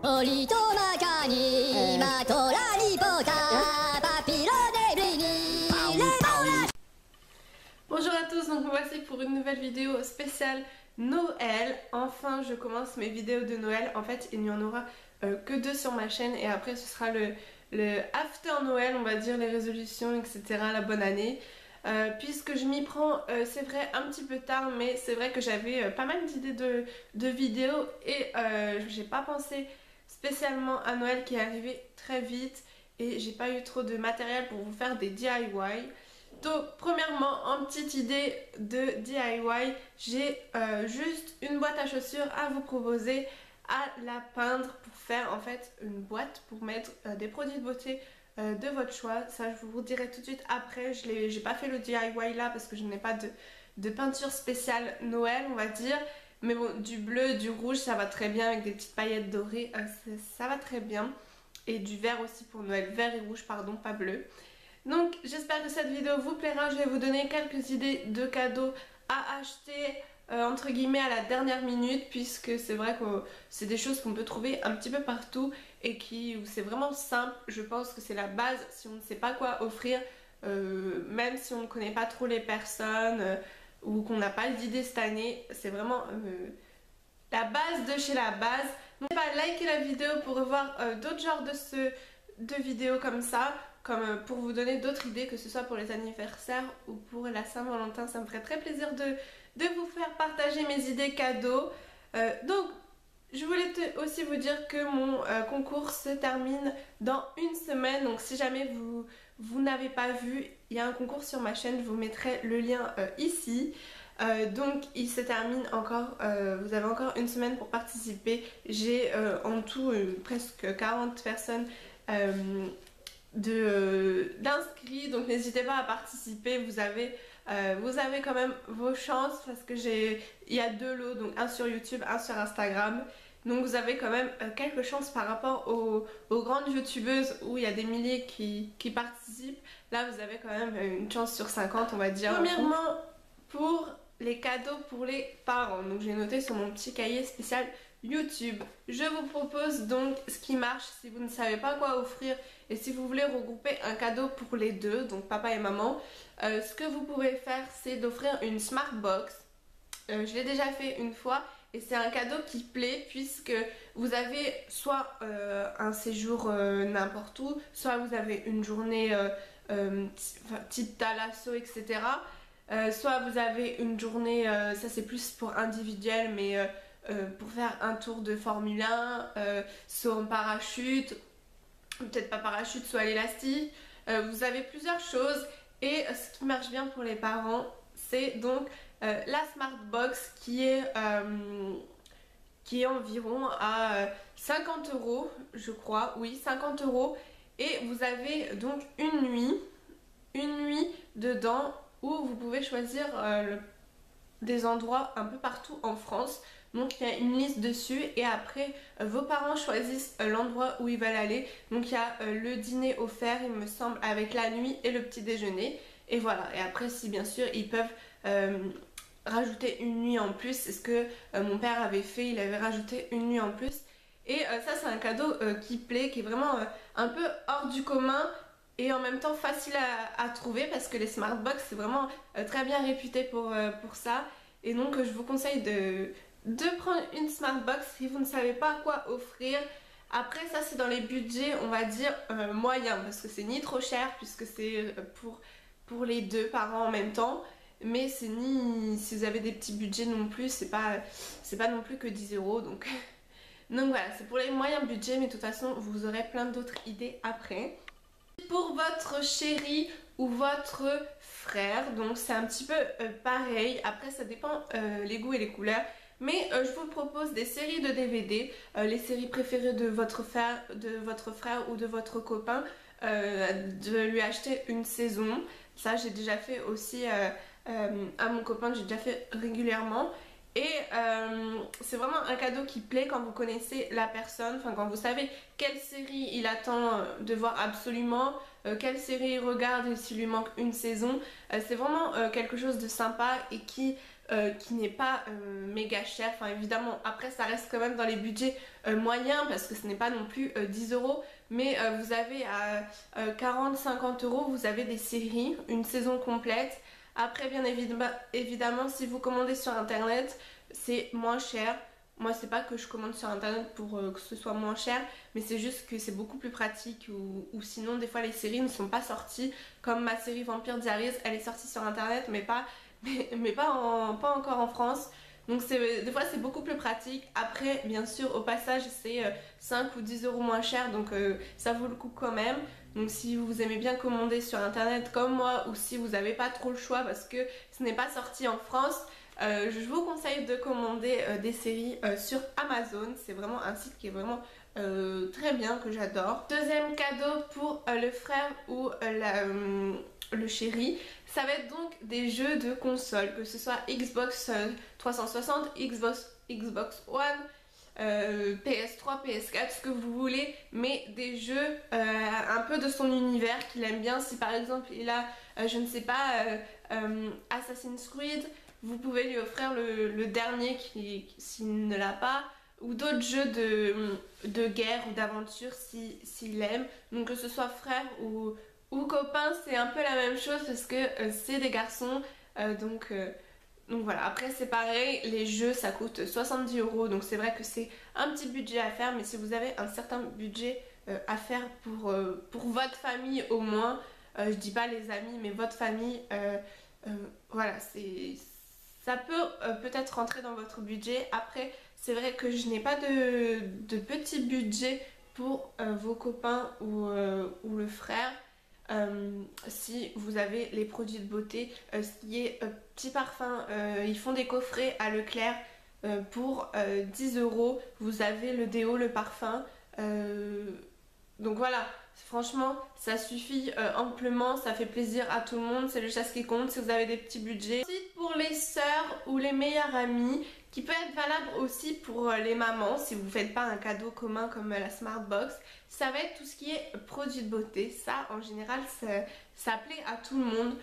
Polito Macani, Matolani Pota, Papilo Debrini, Bonjour à tous, donc me voici pour une nouvelle vidéo spéciale Noël. Enfin je commence mes vidéos de Noël. En fait il n'y en aura que 2 sur ma chaîne et après ce sera le after Noël, on va dire les résolutions etc, la bonne année. Puisque je m'y prends, c'est vrai un petit peu tard, mais c'est vrai que j'avais pas mal d'idées de vidéos et j'ai pas pensé spécialement à Noël qui est arrivé très vite et j'ai pas eu trop de matériel pour vous faire des DIY. Donc premièrement, en petite idée de DIY, j'ai juste une boîte à chaussures à vous proposer, à la peindre pour faire en fait une boîte pour mettre des produits de beauté de votre choix. Ça je vous dirai tout de suite après. J'ai pas fait le DIY là parce que je n'ai pas de peinture spéciale Noël on va dire. Mais bon, du bleu, du rouge ça va très bien avec des petites paillettes dorées, ça va très bien. Et du vert aussi pour Noël, vert et rouge pardon, pas bleu. Donc j'espère que cette vidéo vous plaira. Je vais vous donner quelques idées de cadeaux à acheter entre guillemets à la dernière minute, puisque c'est vrai que c'est des choses qu'on peut trouver un petit peu partout et qui c'est vraiment simple. Je pense que c'est la base si on ne sait pas quoi offrir, même si on ne connaît pas trop les personnes ou qu'on n'a pas d'idée cette année, c'est vraiment la base de chez la base. N'oubliez pas de liker la vidéo pour revoir d'autres genres de vidéos comme ça, comme pour vous donner d'autres idées, que ce soit pour les anniversaires ou pour la Saint-Valentin. Ça me ferait très plaisir de vous faire partager mes idées cadeaux. Donc je voulais aussi vous dire que mon concours se termine dans une semaine. Donc si jamais vous n'avez pas vu, il y a un concours sur ma chaîne, je vous mettrai le lien ici. Donc il se termine encore, vous avez encore une semaine pour participer. J'ai en tout presque 40 personnes d'inscrits, donc n'hésitez pas à participer. Vous avez quand même vos chances parce que il y a 2 lots, donc un sur YouTube, un sur Instagram. Donc vous avez quand même quelques chances par rapport aux grandes youtubeuses où il y a des milliers qui participent. Là vous avez quand même une chance sur 50 on va dire. Premièrement, pour les cadeaux pour les parents, donc j'ai noté sur mon petit cahier spécial YouTube. Je vous propose donc ce qui marche si vous ne savez pas quoi offrir et si vous voulez regrouper un cadeau pour les deux, donc papa et maman. Ce que vous pouvez faire, c'est d'offrir une smart box. Je l'ai déjà fait une fois et c'est un cadeau qui plaît puisque vous avez soit un séjour n'importe où, soit vous avez une journée type Thalasso etc. Soit vous avez une journée, ça c'est plus pour individuel, mais pour faire un tour de Formule 1, soit en parachute, peut-être pas parachute, soit à l'élastique. Vous avez plusieurs choses et ce qui marche bien pour les parents, c'est donc la Smart Box qui est environ à 50 € je crois, oui 50 € et vous avez donc une nuit dedans où vous pouvez choisir des endroits un peu partout en France. Donc il y a une liste dessus et après vos parents choisissent l'endroit où ils veulent aller. Donc il y a le dîner offert il me semble avec la nuit et le petit déjeuner. Et voilà, et après si bien sûr ils peuvent rajouter une nuit en plus. C'est ce que mon père avait fait, il avait rajouté une nuit en plus. Et ça c'est un cadeau qui plaît, qui est vraiment un peu hors du commun. Et en même temps facile à trouver parce que les smart box c'est vraiment très bien réputé pour ça. Et donc je vous conseille de prendre une smart box si vous ne savez pas quoi offrir. Après ça c'est dans les budgets on va dire moyens parce que c'est ni trop cher puisque c'est pour les deux parents en même temps. Mais c'est ni si vous avez des petits budgets non plus, c'est pas non plus que 10 € donc. Donc voilà, c'est pour les moyens budgets mais de toute façon vous aurez plein d'autres idées après. Pour votre chéri ou votre frère, donc c'est un petit peu pareil, après ça dépend les goûts et les couleurs. Mais je vous propose des séries de DVD, les séries préférées de votre frère ou de votre copain, de lui acheter une saison. Ça j'ai déjà fait aussi à mon copain, j'ai déjà fait régulièrement. Et c'est vraiment un cadeau qui plaît quand vous connaissez la personne, enfin quand vous savez quelle série il attend de voir absolument, quelle série il regarde et s'il lui manque une saison. C'est vraiment quelque chose de sympa et qui qui n'est pas méga cher. Enfin évidemment après ça reste quand même dans les budgets moyens parce que ce n'est pas non plus 10 euros, mais vous avez à 40-50 euros vous avez des séries, une saison complète. Après bien évidemment si vous commandez sur internet c'est moins cher. Moi c'est pas que je commande sur internet pour que ce soit moins cher, mais c'est juste que c'est beaucoup plus pratique, ou sinon des fois les séries ne sont pas sorties, comme ma série Vampire Diaries, elle est sortie sur internet mais pas pas encore en France. Donc des fois c'est beaucoup plus pratique. Après bien sûr au passage c'est 5 ou 10 euros moins cher, donc ça vaut le coup quand même. Donc si vous aimez bien commander sur internet comme moi, ou si vous n'avez pas trop le choix parce que ce n'est pas sorti en France, je vous conseille de commander des séries sur Amazon. C'est vraiment un site qui est vraiment très bien, que j'adore. Deuxième cadeau pour le frère ou le chéri, ça va être donc des jeux de console, que ce soit Xbox 360, Xbox One, PS3, PS4, ce que vous voulez, mais des jeux un peu de son univers qu'il aime bien. Si par exemple il a, je ne sais pas, Assassin's Creed, vous pouvez lui offrir le dernier s'il ne l'a pas, ou d'autres jeux de guerre ou d'aventure s'il aime. Donc que ce soit frère ou copain, c'est un peu la même chose parce que c'est des garçons, donc voilà. Après c'est pareil, les jeux ça coûte 70 euros, donc c'est vrai que c'est un petit budget à faire, mais si vous avez un certain budget à faire pour votre famille au moins, je dis pas les amis mais votre famille, voilà, ça peut peut-être rentrer dans votre budget. Après c'est vrai que je n'ai pas de petit budget pour vos copains ou le frère. Si vous avez les produits de beauté, ce qui est petit parfum, ils font des coffrets à Leclerc pour 10 euros. Vous avez le déo, le parfum, donc voilà, franchement ça suffit amplement, ça fait plaisir à tout le monde, c'est le geste qui compte si vous avez des petits budgets. Ensuite pour les sœurs ou les meilleures amies, qui peut être valable aussi pour les mamans si vous ne faites pas un cadeau commun comme la Smart Box, ça va être tout ce qui est produits de beauté. Ça en général ça plaît à tout le monde.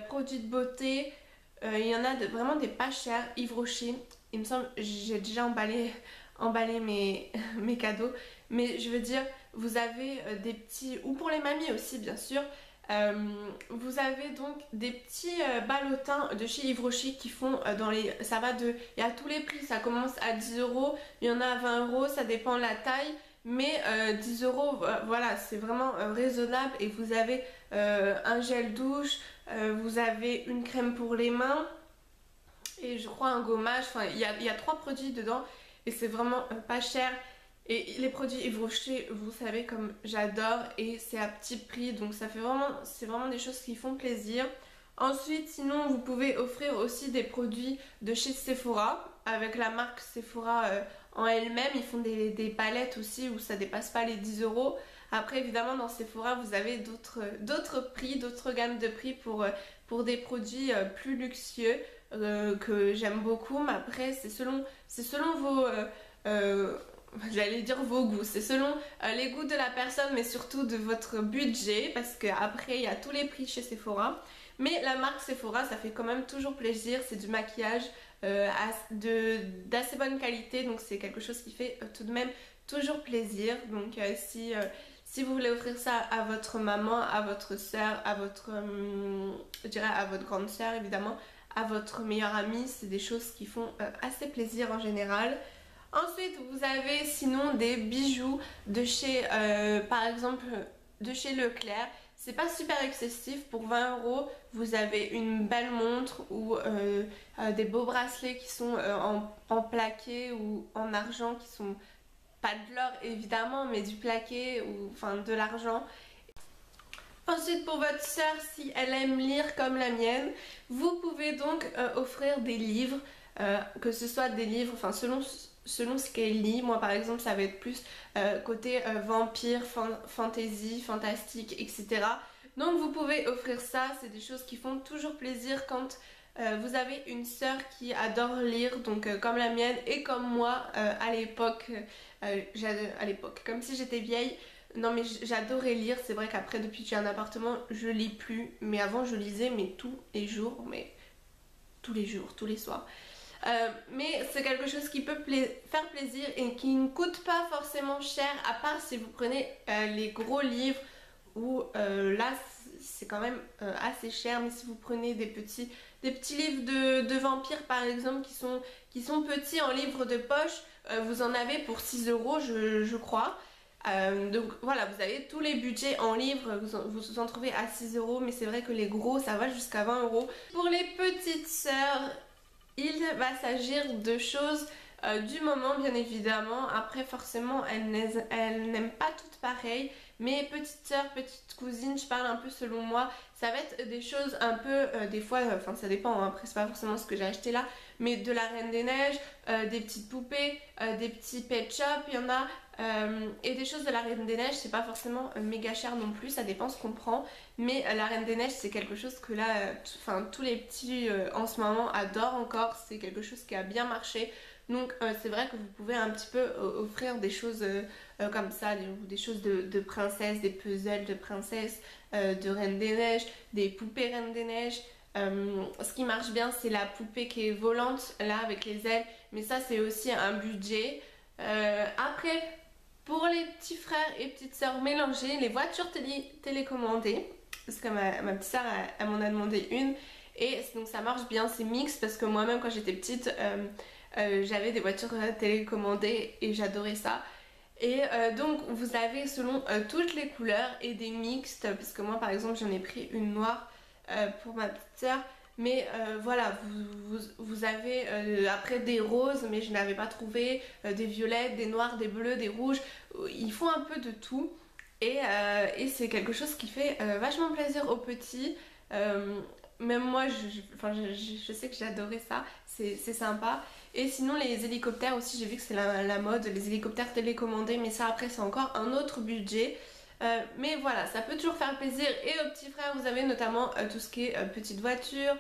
Produits de beauté, il y en a vraiment des pas chers. Yves Rocher, il me semble, j'ai déjà emballé mes cadeaux, mais je veux dire vous avez des petits, ou pour les mamies aussi bien sûr, vous avez donc des petits ballotins de chez Yves Rocher qui font dans les, ça va de, il y a tous les prix, ça commence à 10 euros, il y en a à 20 euros, ça dépend de la taille, mais 10 euros, voilà, c'est vraiment raisonnable. Et vous avez un gel douche, vous avez une crème pour les mains et je crois un gommage. Enfin il y a 3 produits dedans et c'est vraiment pas cher. Et les produits Yves Rocher, vous savez comme j'adore, et c'est à petit prix, donc ça fait vraiment, c'est vraiment des choses qui font plaisir. Ensuite sinon vous pouvez offrir aussi des produits de chez Sephora, avec la marque Sephora en elle-même. Ils font des palettes aussi où ça dépasse pas les 10 euros. Après évidemment dans Sephora vous avez d'autres prix, d'autres gammes de prix pour des produits plus luxueux que j'aime beaucoup. Mais après c'est selon vos... j'allais dire vos goûts, c'est selon les goûts de la personne, mais surtout de votre budget, parce qu'après il y a tous les prix chez Sephora. Mais la marque Sephora, ça fait quand même toujours plaisir, c'est du maquillage d'assez bonne qualité, donc c'est quelque chose qui fait tout de même toujours plaisir. Donc si vous voulez offrir ça à votre maman, à votre soeur, à votre, je dirais à votre grande soeur évidemment, à votre meilleure amie, c'est des choses qui font assez plaisir en général. Ensuite vous avez sinon des bijoux de chez par exemple de chez Leclerc. C'est pas super excessif, pour 20 euros vous avez une belle montre ou des beaux bracelets qui sont en plaqué ou en argent, qui sont pas de l'or évidemment mais du plaqué ou enfin de l'argent. Ensuite pour votre soeur, si elle aime lire comme la mienne, vous pouvez donc offrir des livres, que ce soit des livres, enfin selon ce qu'elle lit. Moi par exemple ça va être plus côté vampire, fantasy, fantastique, etc. Donc vous pouvez offrir ça, c'est des choses qui font toujours plaisir quand vous avez une sœur qui adore lire, donc comme la mienne et comme moi à l'époque, comme si j'étais vieille. Non mais j'adorais lire, c'est vrai qu'après depuis que j'ai un appartement je lis plus, mais avant je lisais mais tous les jours, mais tous les jours, tous les soirs. Mais c'est quelque chose qui peut faire plaisir et qui ne coûte pas forcément cher, à part si vous prenez les gros livres où là c'est quand même assez cher. Mais si vous prenez des petits livres de vampires par exemple qui sont petits en livre de poche, vous en avez pour 6 euros je crois. Donc voilà, vous avez tous les budgets en livres, vous en trouvez à 6 euros, mais c'est vrai que les gros ça va jusqu'à 20 euros. Pour les petites sœurs, il va s'agir de choses du moment bien évidemment. Après forcément elles n'aiment pas toutes pareilles, mais petite soeur, petite cousine, je parle un peu selon moi, ça va être des choses un peu, des fois, enfin ça dépend, hein, après c'est pas forcément ce que j'ai acheté là, mais de la Reine des Neiges, des petites poupées, des petits pet shop, il y en a, et des choses de la Reine des Neiges, c'est pas forcément méga cher non plus, ça dépend ce qu'on prend, mais la Reine des Neiges c'est quelque chose que là, enfin tous les petits en ce moment adorent encore, c'est quelque chose qui a bien marché. Donc c'est vrai que vous pouvez un petit peu offrir des choses comme ça, des choses de princesse, des puzzles de princesse, de Reine des Neiges, des poupées Reine des Neiges. Ce qui marche bien c'est la poupée qui est volante là avec les ailes, mais ça c'est aussi un budget. Après pour les petits frères et petites sœurs mélangées, les voitures télécommandées, parce que ma petite sœur elle m'en a demandé une, et donc ça marche bien, c'est mix, parce que moi-même quand j'étais petite j'avais des voitures télécommandées et j'adorais ça. Et donc vous avez selon toutes les couleurs et des mixtes, parce que moi par exemple j'en ai pris une noire pour ma petite sœur. Mais voilà, vous avez après des roses, mais je n'avais pas trouvé, des violettes, des noirs, des bleus, des rouges. Ils font un peu de tout et c'est quelque chose qui fait vachement plaisir aux petits. Même moi, je sais que j'ai adoré ça, c'est sympa. Et sinon les hélicoptères aussi, j'ai vu que c'est la mode, les hélicoptères télécommandés, mais ça après c'est encore un autre budget. Mais voilà, ça peut toujours faire plaisir. Et aux petits frères, vous avez notamment tout ce qui est petite voiture,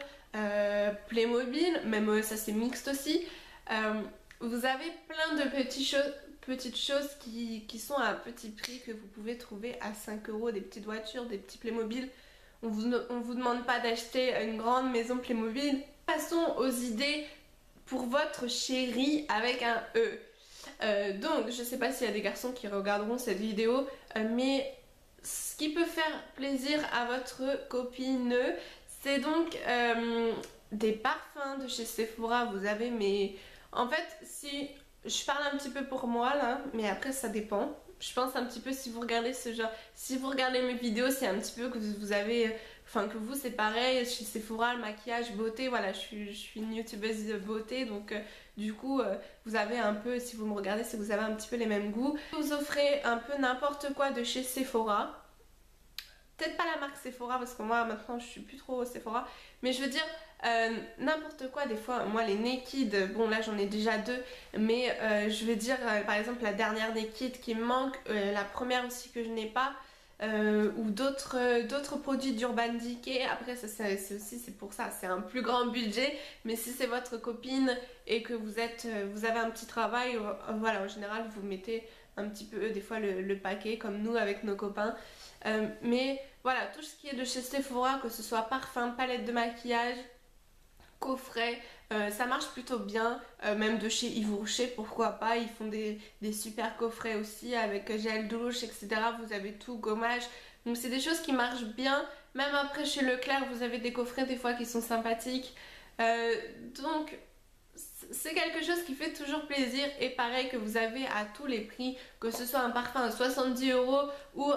Playmobil, même ça c'est mixte aussi. Vous avez plein de petites choses qui sont à un petit prix que vous pouvez trouver à 5 euros, des petites voitures, des petits Playmobil. On vous demande pas d'acheter une grande maison Playmobil. Passons aux idées pour votre chéri avec un E. Donc je sais pas s'il y a des garçons qui regarderont cette vidéo, mais ce qui peut faire plaisir à votre copine, c'est donc des parfums de chez Sephora. Vous avez mes... En fait, si je parle un petit peu pour moi là, mais après ça dépend. Je pense un petit peu si vous regardez ce genre, si vous regardez mes vidéos, c'est un petit peu que vous avez, enfin que vous c'est pareil, chez Sephora, le maquillage, beauté, voilà, je suis une youtubeuse de beauté, donc du coup vous avez un peu, si vous me regardez, c'est que vous avez un petit peu les mêmes goûts. Vous offrez un peu n'importe quoi de chez Sephora. Peut-être pas la marque Sephora parce que moi maintenant je suis plus trop au Sephora, mais je veux dire n'importe quoi. Des fois moi les Naked, bon là j'en ai déjà deux, mais je veux dire par exemple la dernière Naked qui me manque, la première aussi que je n'ai pas, ou d'autres produits d'Urban Decay. Après ça c'est aussi, c'est pour ça, c'est un plus grand budget, mais si c'est votre copine et que vous avez un petit travail, voilà, en général vous mettez un petit peu des fois le paquet comme nous avec nos copains. Mais voilà, tout ce qui est de chez Sephora, que ce soit parfum, palette de maquillage, coffret, ça marche plutôt bien. Même de chez Yves Rocher, pourquoi pas, ils font des super coffrets aussi avec gel douche, etc. Vous avez tout, gommage, donc c'est des choses qui marchent bien. Même après chez Leclerc vous avez des coffrets des fois qui sont sympathiques, donc c'est quelque chose qui fait toujours plaisir. Et pareil que vous avez à tous les prix, que ce soit un parfum à 70 € ou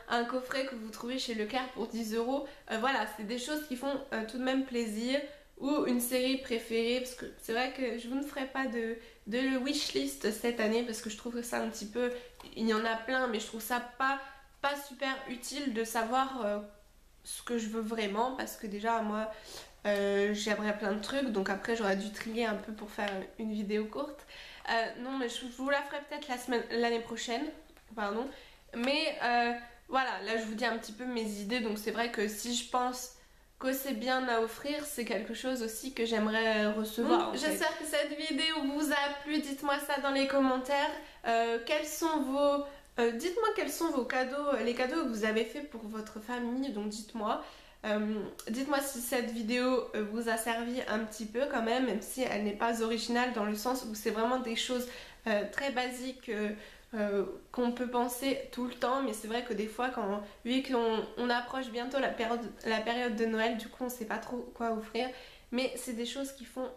un coffret que vous trouvez chez Leclerc pour 10 €. Voilà, c'est des choses qui font tout de même plaisir. Ou une série préférée, parce que c'est vrai que je vous ne ferai pas de wishlist cette année parce que je trouve que ça un petit peu, il y en a plein, mais je trouve ça pas super utile de savoir ce que je veux vraiment, parce que déjà moi j'aimerais plein de trucs, donc après j'aurais dû trier un peu pour faire une vidéo courte. Non, mais je vous la ferai peut-être l'année prochaine, pardon. Mais voilà, là je vous dis un petit peu mes idées, donc c'est vrai que si je pense que c'est bien à offrir, c'est quelque chose aussi que j'aimerais recevoir. J'espère que cette vidéo vous a plu, dites-moi ça dans les commentaires. Quels sont dites-moi quels sont vos cadeaux, les cadeaux que vous avez fait pour votre famille, donc dites-moi. Dites-moi si cette vidéo vous a servi un petit peu quand même si elle n'est pas originale dans le sens où c'est vraiment des choses très basiques qu'on peut penser tout le temps, mais c'est vrai que des fois, vu qu'on approche bientôt la période de Noël, du coup on sait pas trop quoi offrir, mais c'est des choses qui font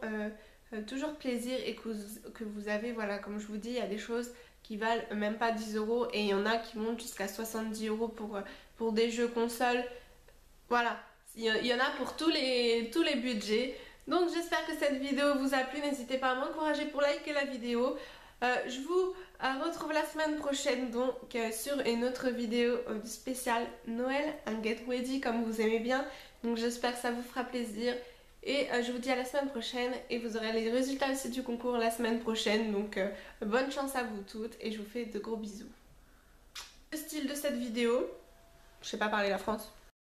toujours plaisir et que vous avez, voilà, comme je vous dis, il y a des choses qui valent même pas 10 € et il y en a qui montent jusqu'à 70 € pour des jeux consoles. Voilà, il y en a pour tous les budgets. Donc j'espère que cette vidéo vous a plu. N'hésitez pas à m'encourager pour liker la vidéo. Je vous retrouve la semaine prochaine donc sur une autre vidéo spéciale Noël, un Get Ready comme vous aimez bien. Donc j'espère que ça vous fera plaisir. Et je vous dis à la semaine prochaine et vous aurez les résultats aussi du concours la semaine prochaine. Donc bonne chance à vous toutes et je vous fais de gros bisous. Le style de cette vidéo, je sais pas parler la France.